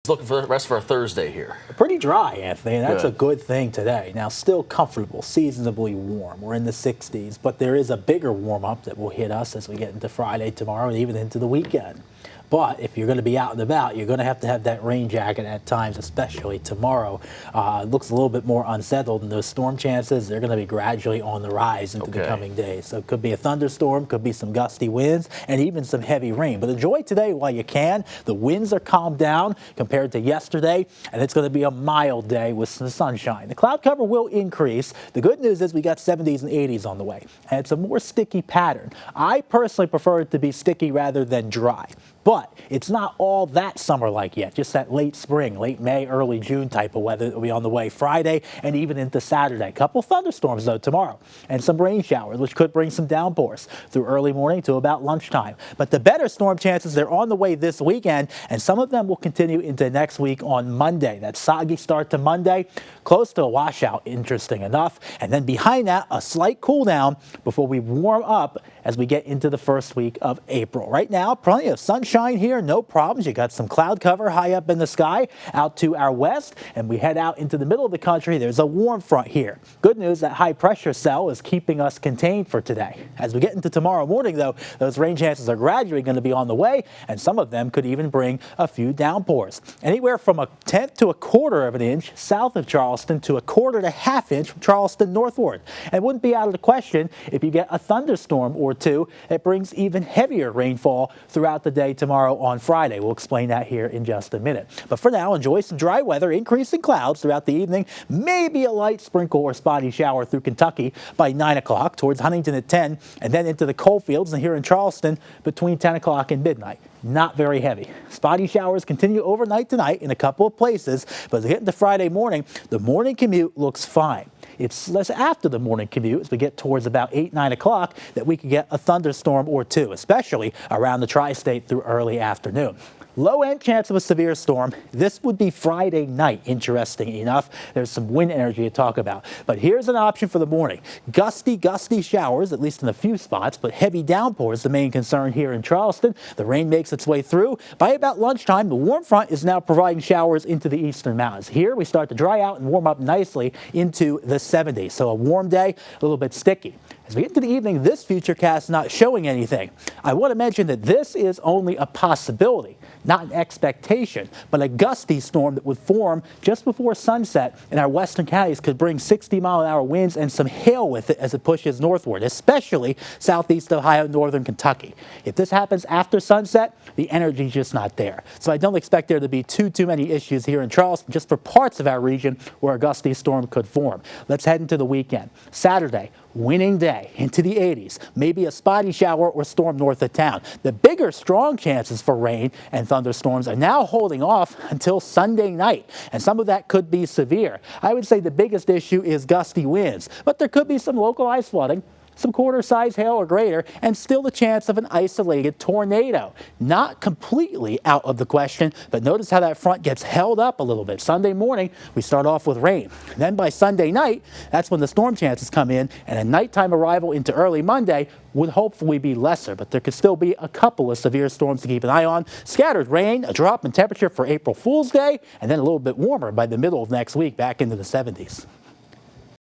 Looking for the rest for a Thursday here. Pretty dry, Anthony, and that's Good. a good thing today. Now, still comfortable, seasonably warm. We're in the 60s, but there is a bigger warm-up that will hit us as we get into Friday, tomorrow, and even into the weekend. But if you're going to be out and about, you're going to have that rain jacket at times, especially tomorrow. It looks a little bit more unsettled, and those storm chances, they're going to be gradually on the rise into the coming days. So it could be a thunderstorm, could be some gusty winds, and even some heavy rain. But enjoy today while you can. The winds are calmed down compared to yesterday, and it's going to be a mild day with some sunshine. The cloud cover will increase. The good news is we got 70s and 80s on the way, and it's a more sticky pattern. I personally prefer it to be sticky rather than dry. But it's not all that summer-like yet, just that late spring, late May, early June type of weather that will be on the way Friday and even into Saturday. A couple thunderstorms, though, tomorrow, and some rain showers, which could bring some downpours through early morning to about lunchtime. But the better storm chances, they're on the way this weekend, and some of them will continue into next week on Monday. That soggy start to Monday, close to a washout, interesting enough. And then behind that, a slight cool down before we warm up as we get into the first week of April. Right now, plenty of sunshine here, no problems. You got some cloud cover high up in the sky out to our west, and we head out into the middle of the country. There's a warm front here. Good news, that high pressure cell is keeping us contained for today. As we get into tomorrow morning, though, those rain chances are gradually going to be on the way, and some of them could even bring a few downpours. Anywhere from 1/10 to 1/4 of an inch south of Charleston to 1/4 to 1/2 inch from Charleston northward. And it wouldn't be out of the question if you get a thunderstorm or two that brings even heavier rainfall throughout the day tomorrow on Friday. We'll explain that here in just a minute. But for now, enjoy some dry weather, increasing clouds throughout the evening, maybe a light sprinkle or spotty shower through Kentucky by 9 o'clock, towards Huntington at 10, and then into the coal fields and here in Charleston between 10 o'clock and midnight. Not very heavy. Spotty showers continue overnight tonight in a couple of places, but as we get into Friday morning, the morning commute looks fine. It's less after the morning commute as we get towards about 8, 9 o'clock that we could get a thunderstorm or two, especially around the tri-state through early afternoon. Low-end chance of a severe storm. This would be Friday night, interesting enough. There's some wind energy to talk about. But here's an option for the morning. Gusty showers, at least in a few spots, but heavy downpours, the main concern here in Charleston. The rain makes its way through. By about lunchtime, the warm front is now providing showers into the eastern mountains. Here, we start to dry out and warm up nicely into the 70s. So a warm day, a little bit sticky. As we get to the evening, this futurecast is not showing anything. I want to mention that this is only a possibility, not an expectation, but a gusty storm that would form just before sunset in our western counties could bring 60-mile-an-hour winds and some hail with it as it pushes northward, especially southeast Ohio, northern Kentucky. If this happens after sunset, the energy's just not there. So I don't expect there to be too many issues here in Charleston, just for parts of our region where a gusty storm could form. Let's head into the weekend. Saturday, winning day into the 80s, maybe a spotty shower or storm north of town. The bigger strong chances for rain and thunderstorms are now holding off until Sunday night, and some of that could be severe. I would say the biggest issue is gusty winds, but there could be some localized flooding, some quarter-size hail or greater, and still the chance of an isolated tornado. Not completely out of the question, but notice how that front gets held up a little bit. Sunday morning, we start off with rain. Then by Sunday night, that's when the storm chances come in, and a nighttime arrival into early Monday would hopefully be lesser, but there could still be a couple of severe storms to keep an eye on. Scattered rain, a drop in temperature for April Fool's Day, and then a little bit warmer by the middle of next week, back into the 70s.